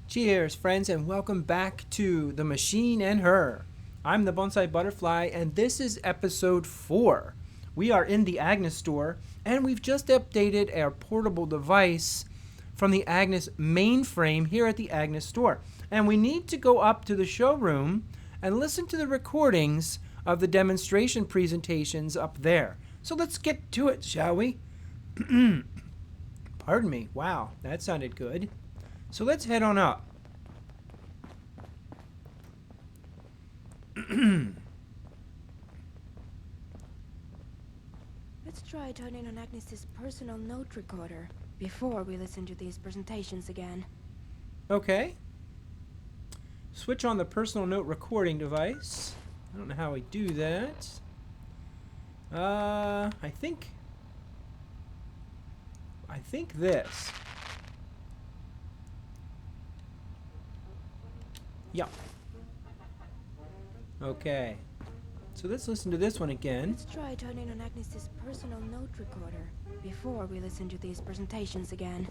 Cheers, friends, and welcome back to The Machine and Her. I'm the Bonsai Butterfly, and this is episode 4. We are in the A.G.N.I.S store, and we've just updated our portable device from the A.G.N.I.S mainframe here at the A.G.N.I.S store. And we need to go up to the showroom and listen to the recordings of the demonstration presentations up there. So let's get to it, shall we? Pardon me. Wow, that sounded good. So let's head on up. Let's try turning on A.G.N.I.S's personal note recorder before we listen to these presentations again. Okay. Switch on the personal note recording device. I don't know how we do that. I think this. Yeah. Okay. So let's listen to this one again. Let's try turning on A.G.N.I.S's personal note recorder before we listen to these presentations again.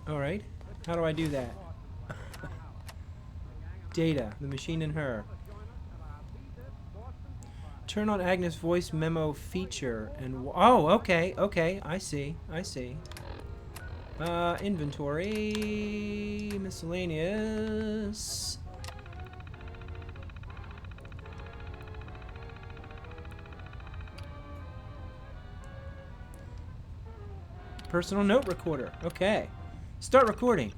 All right. How do I do that? Data, the machine and her. Turn on A.G.N.I.S voice memo feature and okay, I see. Inventory, miscellaneous. Personal note recorder. Okay. Start recording.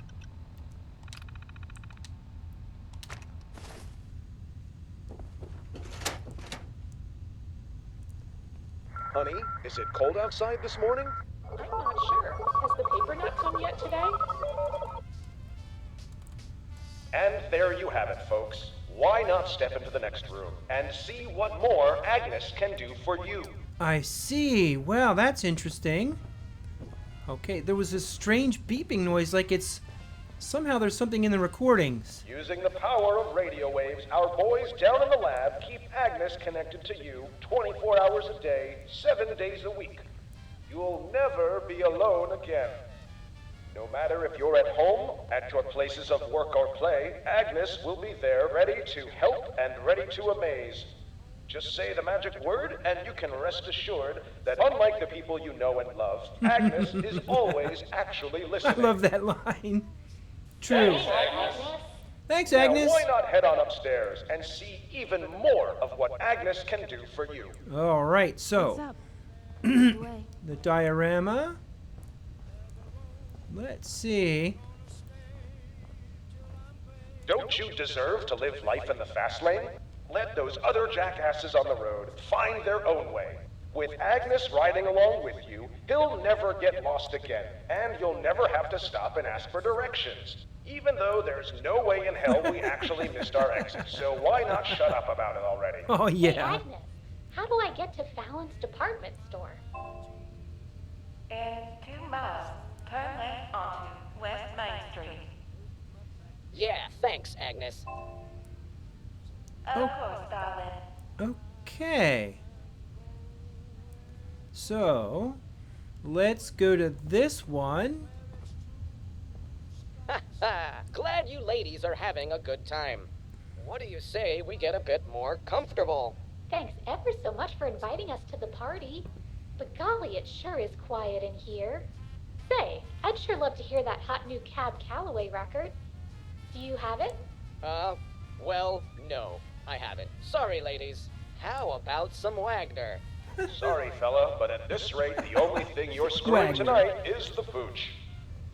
Honey, is it cold outside this morning? I'm not sure. Has the paper not come yet today? And there you have it, folks. Why not step into the next room and see what more A.G.N.I.S can do for you? I see. Well, that's interesting. Okay, there was this strange beeping noise like it's... Somehow there's something in the recordings. Using the power of radio waves, our boys down in the lab keep A.G.N.I.S connected to you 24 hours a day, 7 days a week. You'll never be alone again. No matter if you're at home, at your places of work or play, A.G.N.I.S will be there ready to help and ready to amaze. Just say the magic word and you can rest assured that unlike the people you know and love, A.G.N.I.S is always actually listening. I love that line. True. Thanks, Now, A.G.N.I.S. why not head on upstairs and see even more of what A.G.N.I.S can do for you? All right, What's so up? Away. the diorama. Let's see. Don't you deserve to live life in the fast lane? Let those other jackasses on the road find their own way. With A.G.N.I.S riding along with you, he'll never get lost again, and you'll never have to stop and ask for directions. Even though there's no way in hell we actually missed our exit, so why not shut up about it already? Oh, Hey, yeah. Agnes, how do I get to Fallon's department store? In 2 miles, turn left onto West Main Street. Yeah, thanks, Agnes. Of course, darling. Okay. So, let's go to this one. Glad you ladies are having a good time. What do you say we get a bit more comfortable? Thanks ever so much for inviting us to the party. But golly, it sure is quiet in here. Say, I'd sure love to hear that hot new Cab Calloway record. Do you have it? Well, no, I haven't. Sorry, ladies. How about some Wagner? Sorry, fella, but at this rate, the only thing you're scoring Wagner. tonight is the pooch.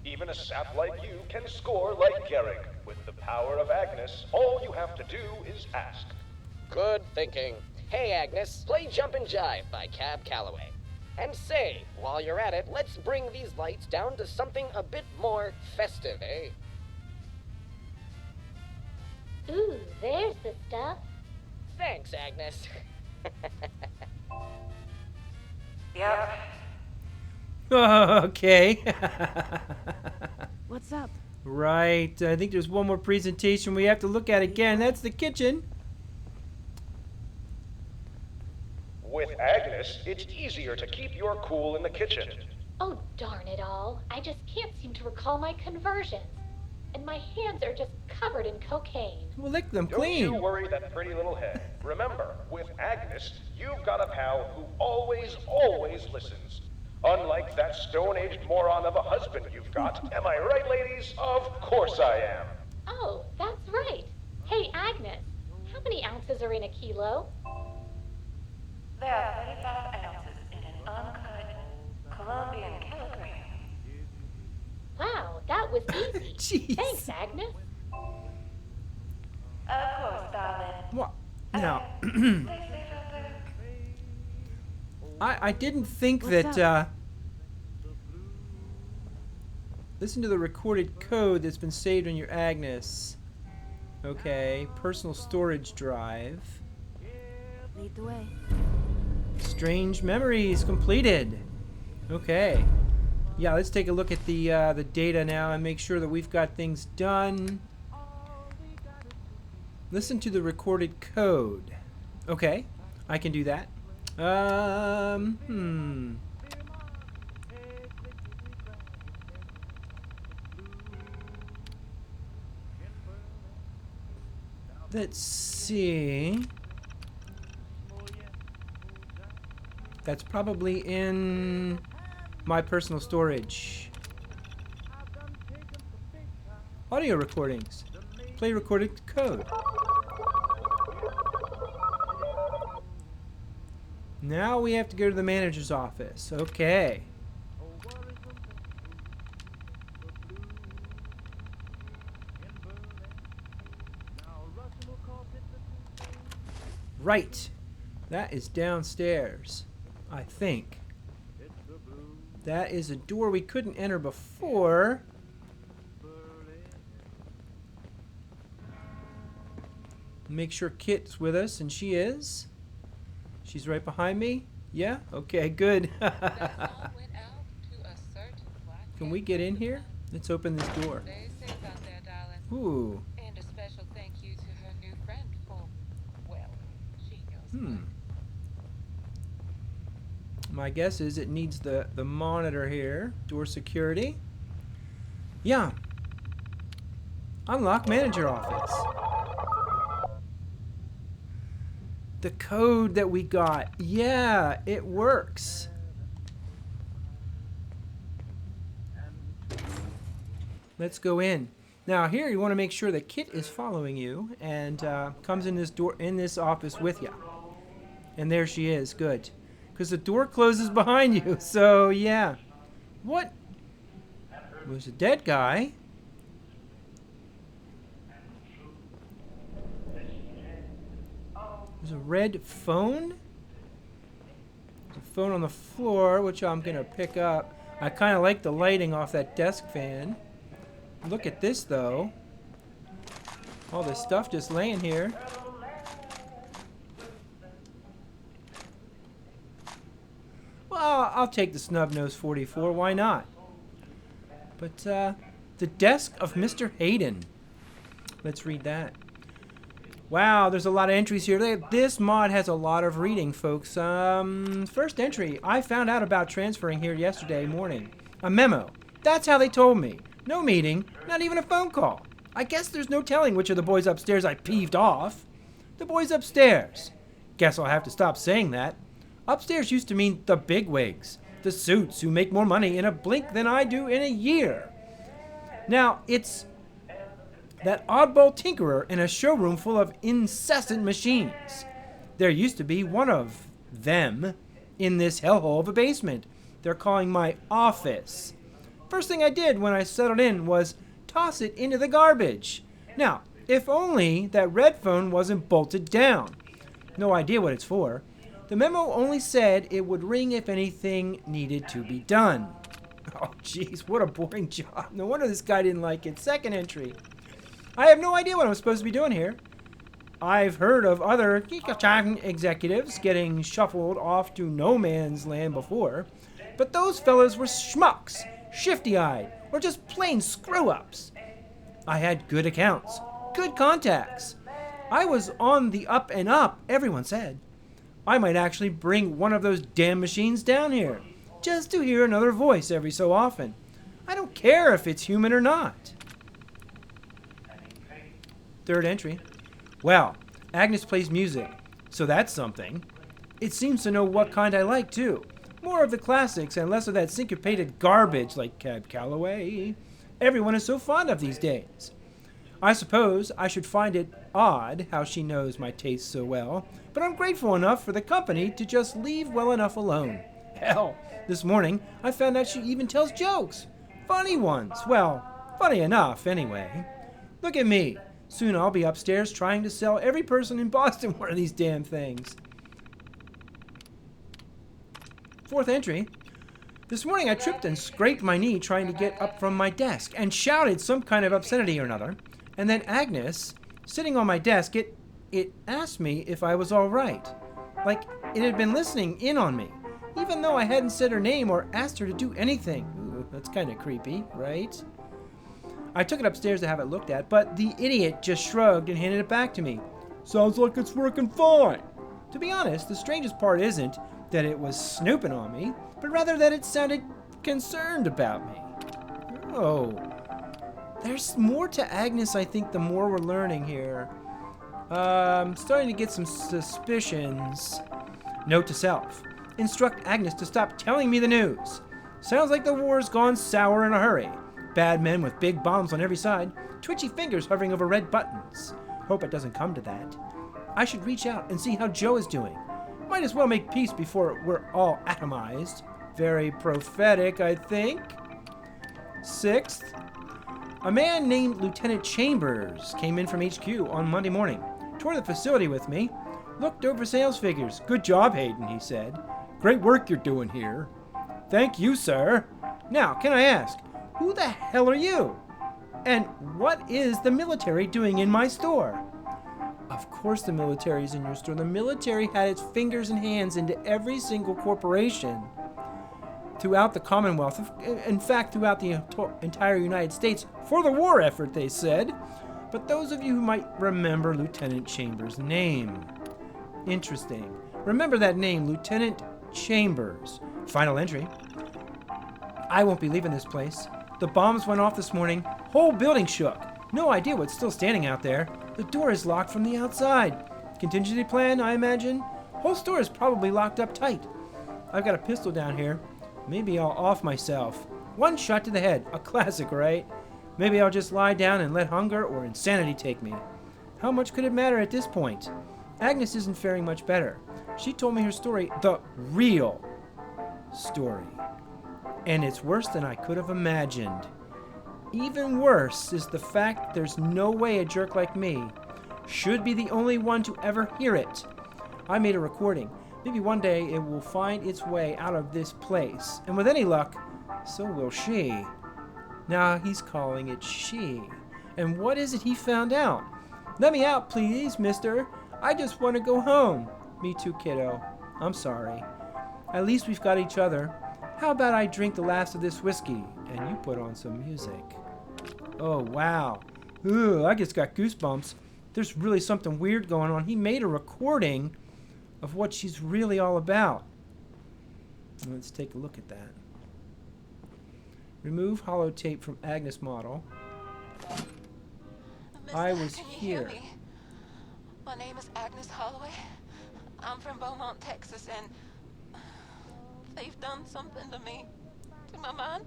Even a sap like you can score like Gehrig. With the power of A.G.N.I.S, all you have to do is ask. Good thinking. Hey, Agnes, play Jumpin' Jive by Cab Calloway. And say, while you're at it, let's bring these lights down to something a bit more festive, eh? Ooh, there's the stuff. Thanks, Agnes. Yep. Okay. What's up? Right. I think there's one more presentation we have to look at again. That's the kitchen. With A.G.N.I.S, it's easier to keep your cool in the kitchen. Oh, darn it all. I just can't seem to recall my conversions. and my hands are just covered in cocaine. Well, lick them Don't clean. you worry that pretty little head. Remember, with Agnes, you've got a pal who always, always listens. Unlike that stone-aged moron of a husband you've got. Am I right, ladies? Of course I am. Oh, that's right. Hey, Agnes, how many ounces are in a kilo? There are 35 ounces in an uncut Colombian kilogram. Wow, that was easy. Jeez. Thanks, Agnes. Of course, darling. What? Now, Stay safe out there. I didn't think What's that, listen to the recorded code that's been saved on your Agnes. Okay, personal storage drive. Lead the way. Strange memories completed. Okay. Yeah, let's take a look at the data now and make sure that we've got things done. Listen to the recorded code. Okay, I can do that. Let's see. That's probably in my personal storage. Audio recordings. Play recorded code. Now we have to go to the manager's office. Okay. Right. That is downstairs, I think. That is a door we couldn't enter before. Make sure Kit's with us, and she is. She's right behind me. Yeah? Okay, good. Can we get in here? Let's open this door. Ooh. And a special thank you to her new friend for, well, she knows what. My guess is it needs the monitor here. Door security. Yeah. Unlock manager office. The code that we got. Yeah, it works. Let's go in. Now here you want to make sure that Kit is following you and comes in this office with you. And there she is. Good. Because the door closes behind you. So yeah. What? There's a dead guy. There's a red phone. There's a phone on the floor, which I'm going to pick up. I kind of like the lighting off that desk fan. Look at this, though. All this stuff just laying here. Well, I'll take the Snub-Nose 44. Why not? But, the desk of Mr. Hayden. Let's read that. Wow, there's a lot of entries here. This mod has a lot of reading, folks. First entry. I found out about transferring here yesterday morning. A memo. That's how they told me. No meeting, not even a phone call. I guess there's no telling which of the boys upstairs I peeved off. The boys upstairs. Guess I'll have to stop saying that. Upstairs used to mean the bigwigs. The suits who make more money in a blink than I do in a year. Now, it's that oddball tinkerer in a showroom full of incessant machines. There used to be one of them in this hellhole of a basement. They're calling my office. First thing I did when I settled in was toss it into the garbage. Now, if only that red phone wasn't bolted down. No idea what it's for. The memo only said it would ring if anything needed to be done. Oh, jeez, what a boring job. No wonder this guy didn't like it. Second entry. I have no idea what I'm supposed to be doing here. I've heard of other executives getting shuffled off to no man's land before, but those fellows were schmucks, shifty-eyed, or just plain screw-ups. I had good accounts, good contacts. I was on the up and up, everyone said. I might actually bring one of those damn machines down here, just to hear another voice every so often. I don't care if it's human or not. Third entry. Well, Agnes plays music, so that's something. It seems to know what kind I like, too. More of the classics and less of that syncopated garbage like Cab Calloway. Everyone is so fond of these days. I suppose I should find it odd how she knows my tastes so well, but I'm grateful enough for the company to just leave well enough alone. Hell, this morning I found out she even tells jokes. Funny ones. Well, funny enough, anyway. Look at me. Soon I'll be upstairs trying to sell every person in Boston one of these damn things. Fourth entry. This morning I tripped and scraped my knee trying to get up from my desk and shouted some kind of obscenity or another. And then Agnes, sitting on my desk, it asked me if I was all right. Like it had been listening in on me, even though I hadn't said her name or asked her to do anything. Ooh, that's kind of creepy, right? I took it upstairs to have it looked at, but the idiot just shrugged and handed it back to me. Sounds like it's working fine. To be honest, the strangest part isn't that it was snooping on me, but rather that it sounded concerned about me. Oh. There's more to Agnes, I think, the more we're learning here. I'm starting to get some suspicions. Note to self. Instruct Agnes to stop telling me the news. Sounds like the war's gone sour in a hurry. Bad men with big bombs on every side. Twitchy fingers hovering over red buttons. Hope it doesn't come to that. I should reach out and see how Joe is doing. Might as well make peace before we're all atomized. Very prophetic, I think. Sixth. A man named Lieutenant Chambers came in from HQ on Monday morning, toured the facility with me, looked over sales figures. Good job, Hayden, he said. Great work you're doing here. Thank you, sir. Now, can I ask, who the hell are you? And what is the military doing in my store? Of course the military is in your store. The military had its fingers and hands into every single corporation throughout the Commonwealth, in fact, throughout the entire United States, for the war effort, they said. But those of you who might remember Lieutenant Chambers' name. Interesting. Remember that name, Lieutenant Chambers. Final entry. I won't be leaving this place. The bombs went off this morning. Whole building shook. No idea what's still standing out there. The door is locked from the outside. Contingency plan, I imagine. Whole store is probably locked up tight. I've got a pistol down here. Maybe I'll off myself. One shot to the head. A classic, right? Maybe I'll just lie down and let hunger or insanity take me. How much could it matter at this point? Agnes isn't faring much better. She told me her story, the real story. And it's worse than I could have imagined. Even worse is the fact there's no way a jerk like me should be the only one to ever hear it. I made a recording. Maybe one day it will find its way out of this place. And with any luck, so will she. Now he's calling it she. And what is it he found out? Let me out, please, mister. I just want to go home. Me too, kiddo. I'm sorry. At least we've got each other. How about I drink the last of this whiskey and you put on some music? Oh, wow. Ooh, I just got goosebumps. There's really something weird going on. He made a recording of what she's really all about. Let's take a look at that. Remove holotape from Agnes model. I was Can you here. hear me? My name is Agnes Holloway. I'm from Beaumont, Texas, and they've done something to me, to my mind.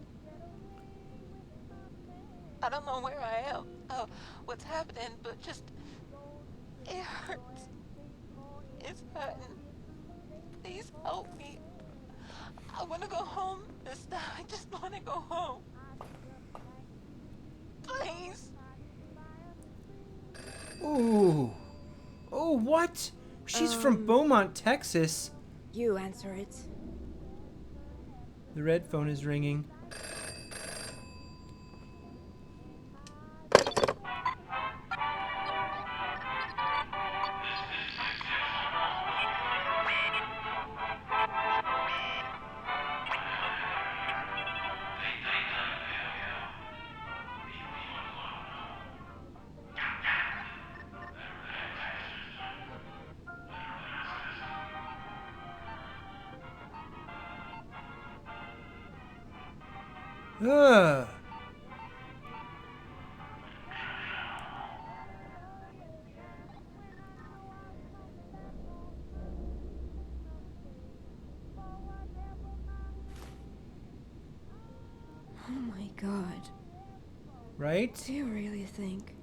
I don't know where I am, what's happening, but just, it hurts. It's hurting. Please help me. I want to go home this time. I just want to go home. Please. Ooh. Oh, what? She's from Beaumont, Texas. You answer it. The red phone is ringing. Ugh. God. Right? Do you really think...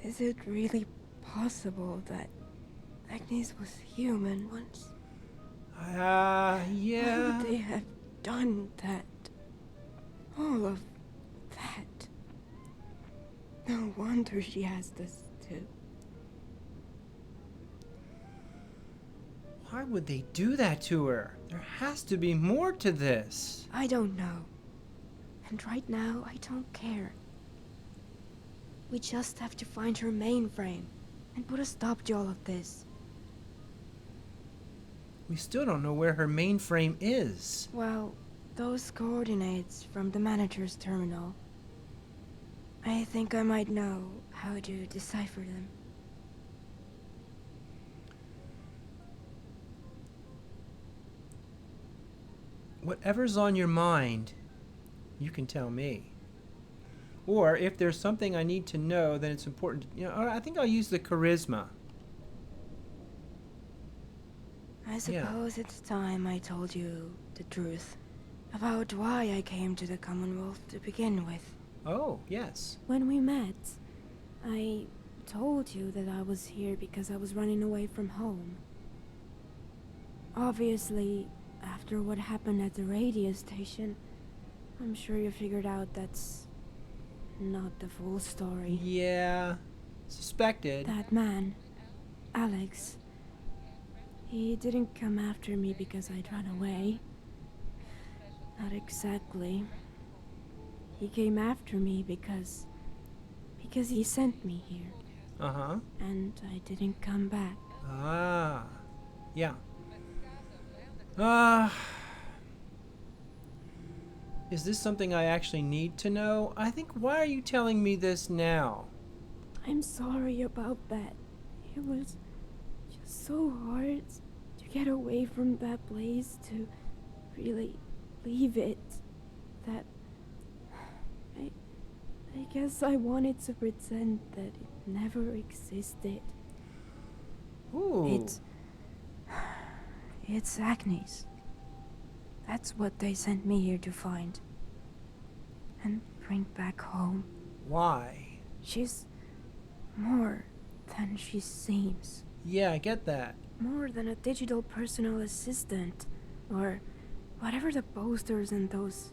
Is it really possible that Agnes was human once? Why Yeah. would they have done that? All of that. No wonder she has this too. Why would they do that to her? There has to be more to this. I don't know. And right now, I don't care. We just have to find her mainframe and put a stop to all of this. We still don't know where her mainframe is. Well, those coordinates from the manager's terminal. I think I might know how to decipher them. Whatever's on your mind, you can tell me. Or if there's something I need to know, then it's important. I think I'll use the charisma. I suppose it's time I told you the truth about why I came to the Commonwealth to begin with. Oh, yes. When we met, I told you that I was here because I was running away from home. Obviously, after what happened at the radio station, I'm sure you figured out that's not the full story. Yeah. Suspected. That man, Alex, he didn't come after me because I'd run away. Not exactly. He came after me because he sent me here. Uh-huh. And I didn't come back. Ah. Yeah. Is this something I actually need to know? I think, why are you telling me this now? I'm sorry about that. It was just so hard to get away from that place, to really leave it. That I guess I wanted to pretend that it never existed. Ooh. It's Agnes. That's what they sent me here to find. And bring back home. Why? She's more than she seems. Yeah, I get that. More than a digital personal assistant. Or whatever the posters and those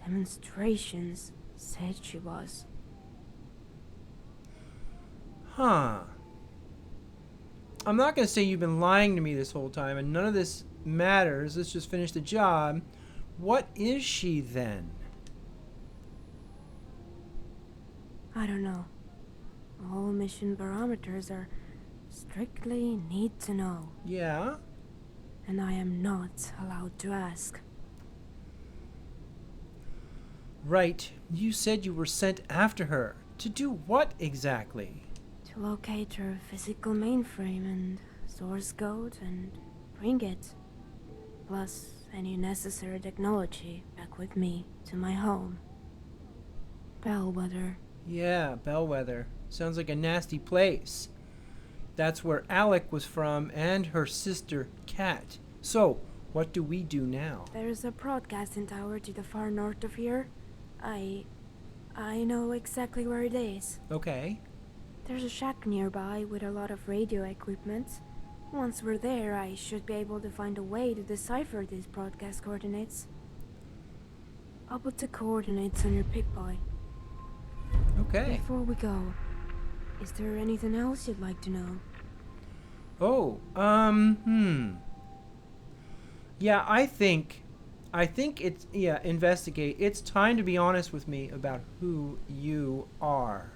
demonstrations said she was. Huh. I'm not going to say you've been lying to me this whole time, and none of this matters. Let's just finish the job. What is she then? I don't know. All mission barometers are strictly need to know. Yeah? And I am not allowed to ask. Right. You said you were sent after her. To do what exactly? To locate her physical mainframe and source code and bring it. Plus any necessary technology back with me to my home. Bellwether. Yeah, Bellwether. Sounds like a nasty place. That's where Alec was from and her sister, Kat. So, what do we do now? There's a broadcasting tower to the far north of here. I know exactly where it is. Okay. There's a shack nearby with a lot of radio equipment. Once we're there, I should be able to find a way to decipher these broadcast coordinates. I'll put the coordinates on your pick-boy. Okay. Before we go, is there anything else you'd like to know? Oh, Yeah, I think it's, investigate. It's time to be honest with me about who you are.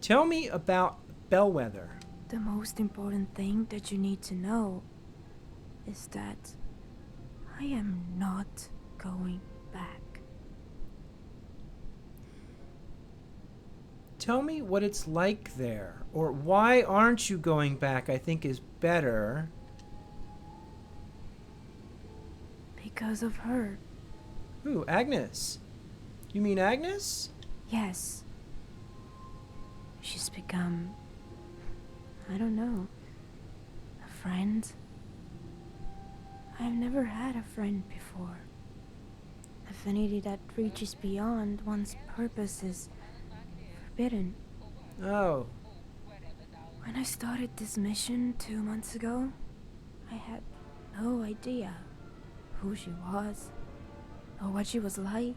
Tell me about Bellwether. The most important thing that you need to know is that I am not going back. Tell me what it's like there, or why aren't you going back, I think is better. Because of her. Who, Agnes? You mean Agnes? Yes. She's become, I don't know, a friend? I've never had a friend before. Affinity that reaches beyond one's purpose is forbidden. Oh, When I started this mission 2 months ago, I had no idea who she was or what she was like.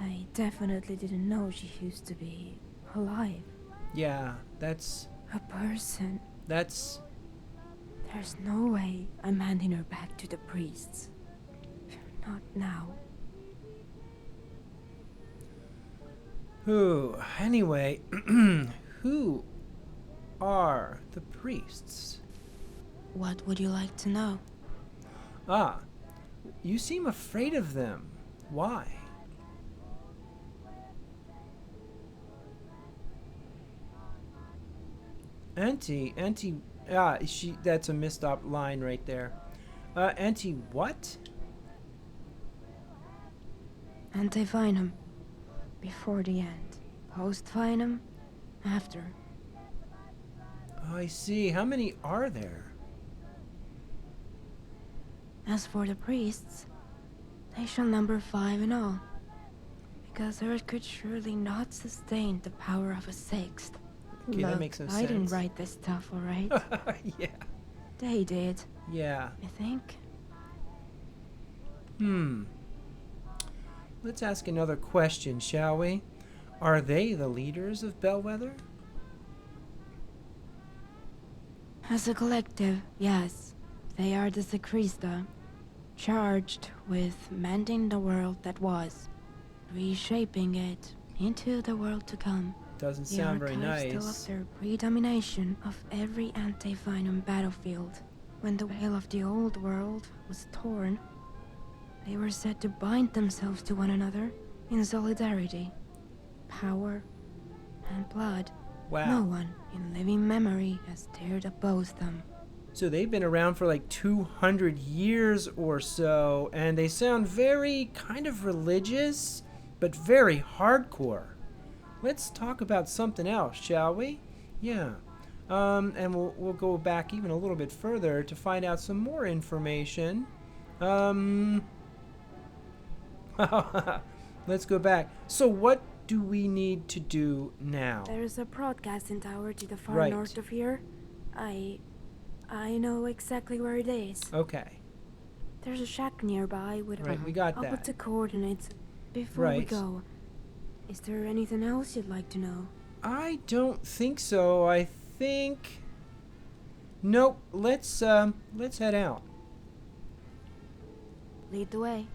I definitely didn't know she used to be alive. yeah, that's... A person. There's no way I'm handing her back to the priests. Not now. Who? Anyway, who are the priests? What would you like to know? Ah, you seem afraid of them. Why? Auntie, that's a missed up line right there. Auntie, what? Anti-Venom. Before the end. Post-Venom. After. Oh, I see. How many are there? As for the priests, they shall number 5 in all. Because Earth could surely not sustain the power of a 6th. Okay, that Look, makes no I didn't sense. write this stuff, alright? Yeah. They did, Yeah. I think. Let's ask another question, shall we? Are they the leaders of Bellwether? As a collective, yes. They are the Secresta, charged with mending the world that was, reshaping it into the world to come. Doesn't The sound very archives nice. tell of their predomination of every anti-Venom battlefield. When the veil of the old world was torn, they were said to bind themselves to one another in solidarity. Power and blood. Wow. No one in living memory has dared oppose them. So they've been around for like 200 years or so, and they sound very kind of religious, but very hardcore. Let's talk about something else, shall we? Yeah. And we'll go back even a little bit further to find out some more information. Let's go back. So what do we need to do now? There's a broadcasting tower to the far Right. north of here. I know exactly where it is. Okay. There's a shack nearby with Right, we got I'll put that. the coordinates before we Right. go. Is there anything else you'd like to know? I don't think so. I think... Nope. Let's head out. Lead the way.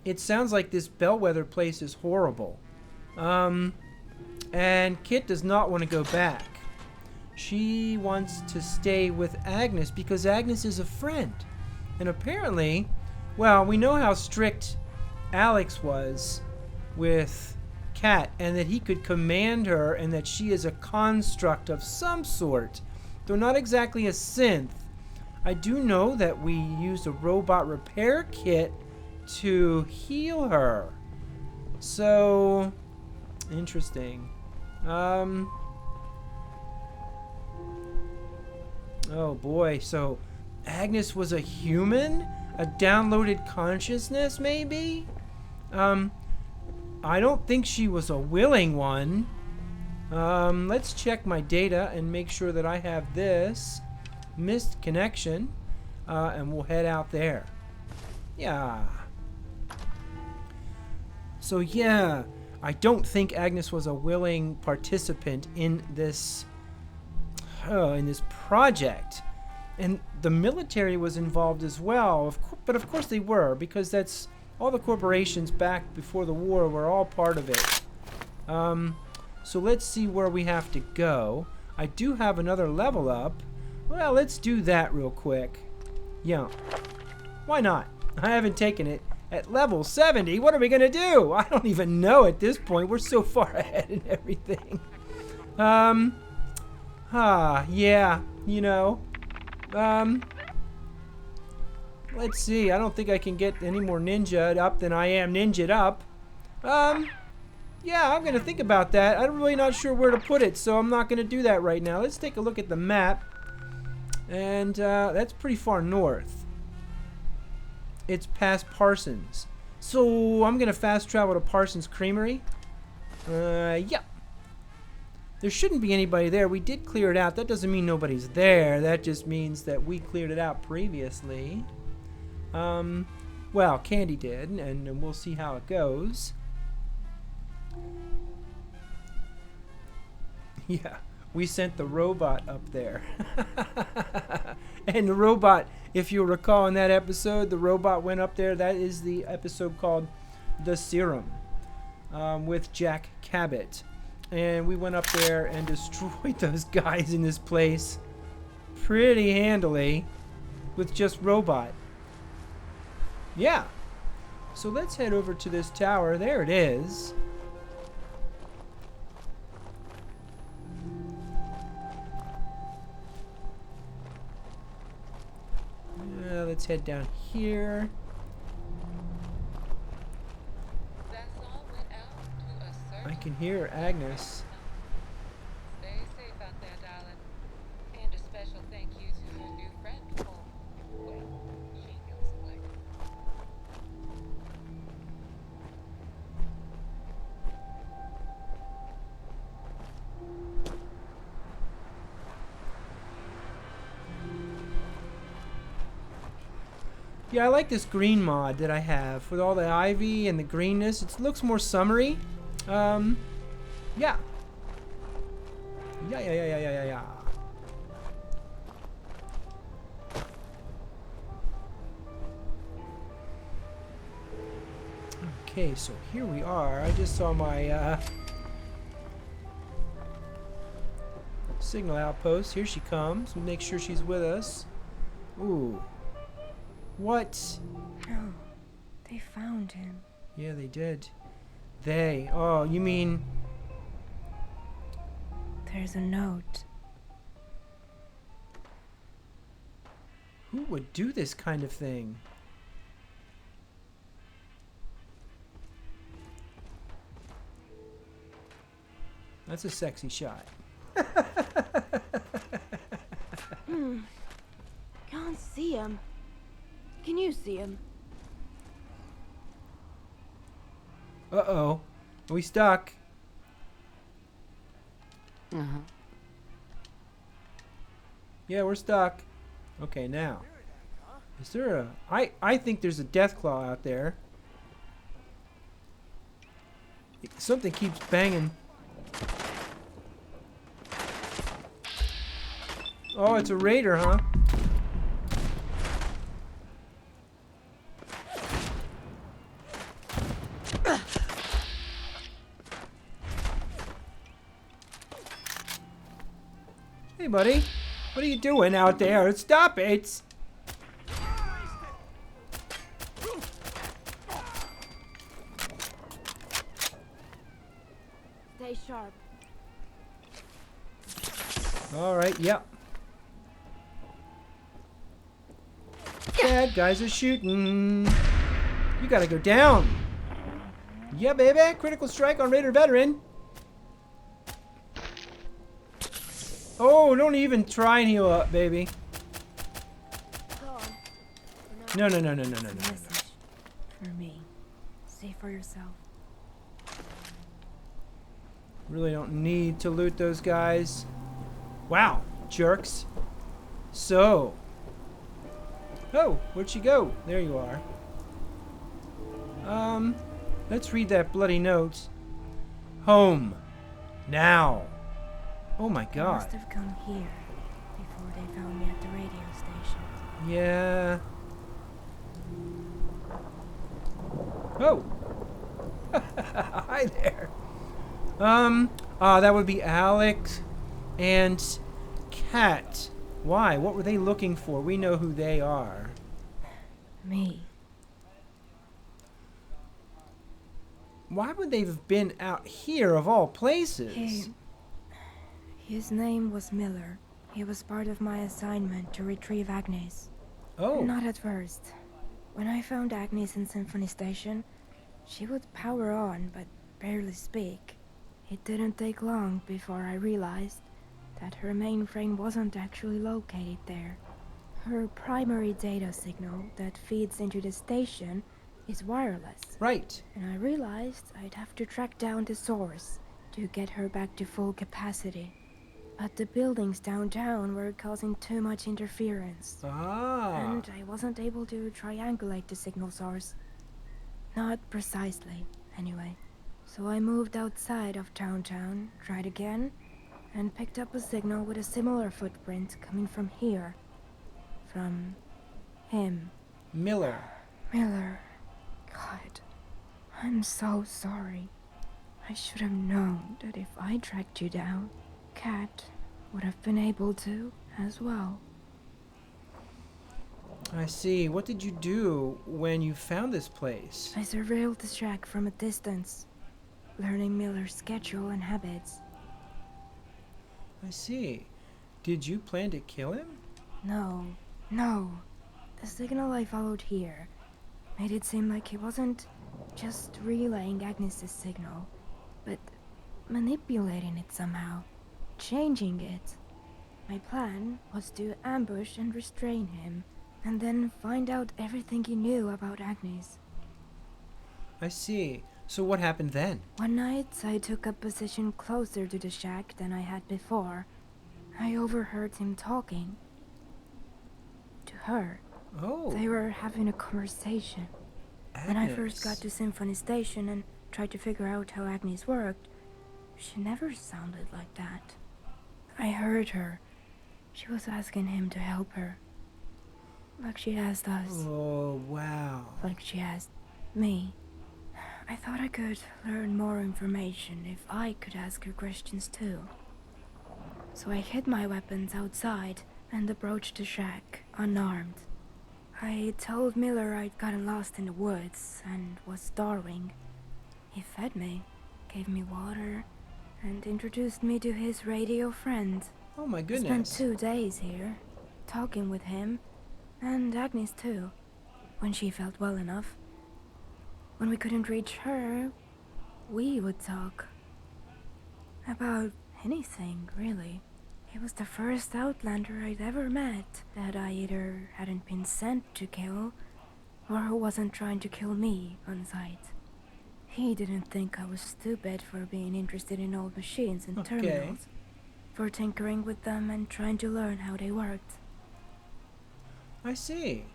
It sounds like this Bellwether place is horrible. And Kit does not want to go back. She wants to stay with Agnes because Agnes is a friend. And apparently, well, we know how strict Alex was with Kat, and that he could command her, and that she is a construct of some sort, though not exactly a synth. I do know that we used a robot repair kit to heal her. So, interesting. Oh boy, so Agnes was a human? A downloaded consciousness, maybe? I don't think she was a willing one. Let's check my data and make sure that I have this missed connection, and we'll head out there. Yeah. So yeah, I don't think Agnes was a willing participant in this project. And the military was involved as well, but of course they were, because that's all the corporations back before the war were all part of it. So let's see where we have to go. I do have another level up. Well, let's do that real quick. Yeah. Why not? I haven't taken it. At level 70, what are we going to do? I don't even know at this point. We're so far ahead in everything. Yeah, you know. Let's see. I don't think I can get any more ninja'd up than I am ninja'd up. Yeah, I'm going to think about that. I'm really not sure where to put it, so I'm not going to do that right now. Let's take a look at the map. And that's pretty far north. it's past Parsons. So I'm gonna fast travel to Parsons Creamery. Yeah. There shouldn't be anybody there. We did clear it out. That doesn't mean nobody's there. That just means that we cleared it out previously. Well, Candy did, and we'll see how it goes. Yeah, we sent the robot up there. And the robot, if you'll recall in that episode, the robot went up there. That is the episode called The Serum, with Jack Cabot. And we went up there and destroyed those guys in this place pretty handily with just robot. Yeah. So let's head over to this tower. There it is. Let's head down here. That's all went out to a search. I can hear Agnes. Stay safe out there, darling. And a special thank you to her new friend for, well, she knows what. Yeah, I like this green mod that I have with all the ivy and the greenness. It looks more summery. Yeah. Yeah. Okay, so here we are. I just saw my signal outpost. Here she comes. We'll make sure she's with us. Ooh. What? No, they found him. Yeah, they did. They. Oh, you mean... There's a note. Who would do this kind of thing? That's a sexy shot. Can't see him. Can you see him? Uh-oh. Are we stuck? Uh-huh. Yeah, we're stuck. Okay, now. Is there a... I think there's a Deathclaw out there. Something keeps banging. Oh, it's a raider, huh? Hey, buddy. What are you doing out there? Stop it! Stay sharp. Alright, yep. Bad guys are shooting. You gotta go down. Yeah, baby. Critical strike on Raider Veteran. Oh, don't even try and heal up, baby. No. Message for me. See for yourself. Really don't need to loot those guys. Wow, jerks. So. Oh, where'd she go? There you are. Let's read that bloody note. Home. Now. Oh my They god. must have come here before they found me at the radio station. Yeah. Oh. Hi there. That would be Alex and Kat. Why? What were they looking for? We know who they are. Me. Why would they have been out here of all places? His name was Miller. He was part of my assignment to retrieve Agnes. Oh. Not at first. When I found Agnes in Symphony Station, she would power on but barely speak. It didn't take long before I realized that her mainframe wasn't actually located there. Her primary data signal that feeds into the station is wireless. Right. And I realized I'd have to track down the source to get her back to full capacity. But the buildings downtown were causing too much interference. Ah. And I wasn't able to triangulate the signal source. Not precisely, anyway. So I moved outside of downtown, tried again, and picked up a signal with a similar footprint coming from here. From him. Miller. Miller. God, I'm so sorry. I should have known that if I tracked you down, Kat would have been able to as well. I see. What did you do when you found this place? I surveilled the shack from a distance, learning Miller's schedule and habits. I see. Did you plan to kill him? No. The signal I followed here made it seem like he wasn't just relaying Agnes's signal, but manipulating it somehow, changing it. My plan was to ambush and restrain him, and then find out everything he knew about Agnes. I see. So what happened then? One night, I took a position closer to the shack than I had before. I overheard him talking to her. Oh. They were having a conversation. When I first got to Symphony Station and tried to figure out how Agnes worked, she never sounded like that. I heard her. She was asking him to help her. Like she asked us. Oh, wow. Like she asked me. I thought I could learn more information if I could ask her questions too. So I hid my weapons outside and approached the shack, unarmed. I told Miller I'd gotten lost in the woods and was starving. He fed me, gave me water, and introduced me to his radio friend. Oh my I goodness. spent 2 days here, talking with him, and Agnes too, when she felt well enough. When we couldn't reach her, we would talk. About anything, really. He was the first Outlander I'd ever met that I either hadn't been sent to kill, or who wasn't trying to kill me on sight. He didn't think I was stupid for being interested in old machines and terminals, for tinkering with them and trying to learn how they worked. I see.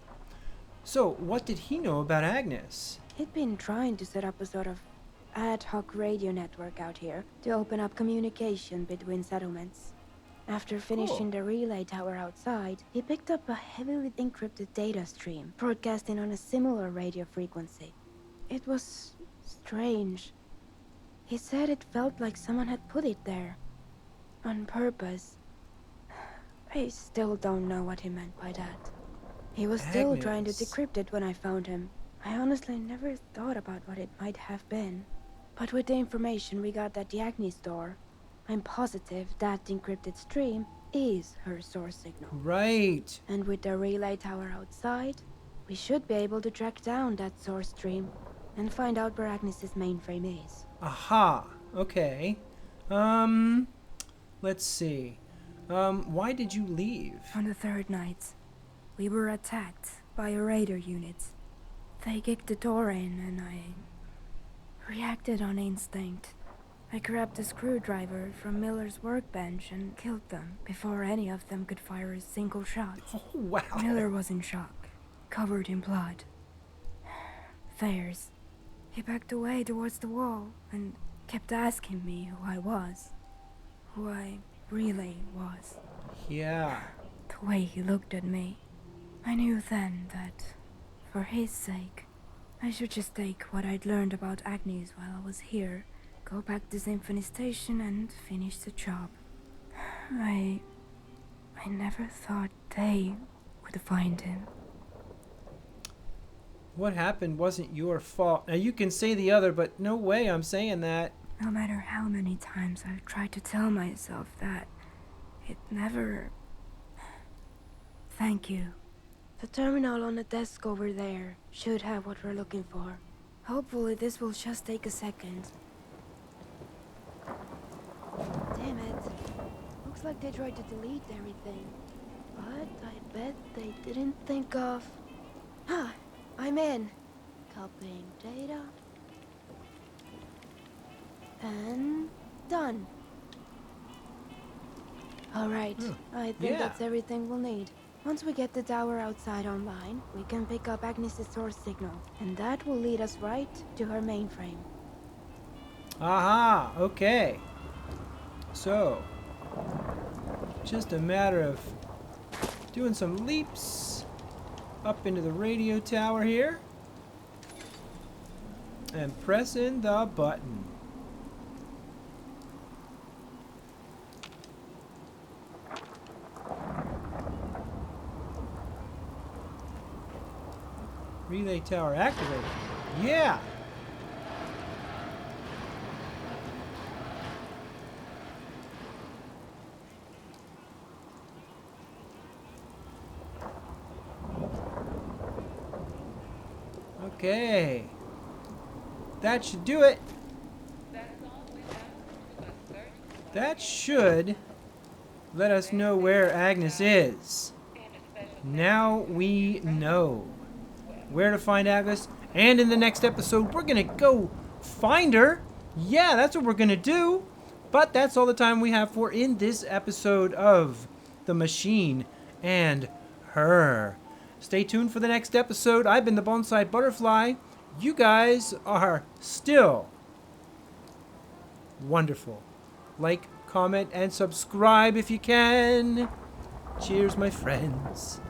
So, what did he know about Agnes? He'd been trying to set up a sort of ad hoc radio network out here to open up communication between settlements. After finishing the relay tower outside, he picked up a heavily encrypted data stream broadcasting on a similar radio frequency. It was strange. He said it felt like someone had put it there. On purpose. I still don't know what he meant by that. He was still trying to Agnes. decrypt it when I found him. I honestly never thought about what it might have been. But with the information we got at the Agnes store, I'm positive that encrypted stream is her source signal. Right. And with the relay tower outside, we should be able to track down that source stream and find out where Agnes's mainframe is. Aha. Okay. Let's see. Why did you leave? On the third night, we were attacked by a raider unit. They kicked the door in and I reacted on instinct. I grabbed a screwdriver from Miller's workbench and killed them before any of them could fire a single shot. Oh, wow. Miller was in shock, covered in blood. Theirs. He backed away towards the wall and kept asking me who I was. Who I really was. Yeah. The way he looked at me, I knew then that, for his sake, I should just take what I'd learned about Agnes while I was here, go back to Symphony Station and finish the job. I never thought they would find him. What happened wasn't your fault. Now you can say the other, but no way I'm saying that. No matter how many times I've tried to tell myself that, it never... Thank you. The terminal on the desk over there should have what we're looking for. Hopefully this will just take a second. Damn it. Looks like they tried to delete everything. But I bet they didn't think of... Ah, I'm in. Copying data. And done. Alright, I think yeah. that's everything we'll need. Once we get the tower outside online, we can pick up Agnes' source signal, and that will lead us right to her mainframe. Aha, okay. So, just a matter of doing some leaps up into the radio tower here and pressing the button. Relay tower activated. Yeah! Okay. That should do it. That should let us know where Agnes is. Now we know where to find Agnes, and in the next episode we're gonna go find her. Yeah, that's what we're gonna do. But that's all the time we have for in this episode of The Machine and Her. Stay tuned for the next episode. I've been the Bonsai Butterfly. You guys are still wonderful. Like, comment, and subscribe if you can. Cheers, my friends.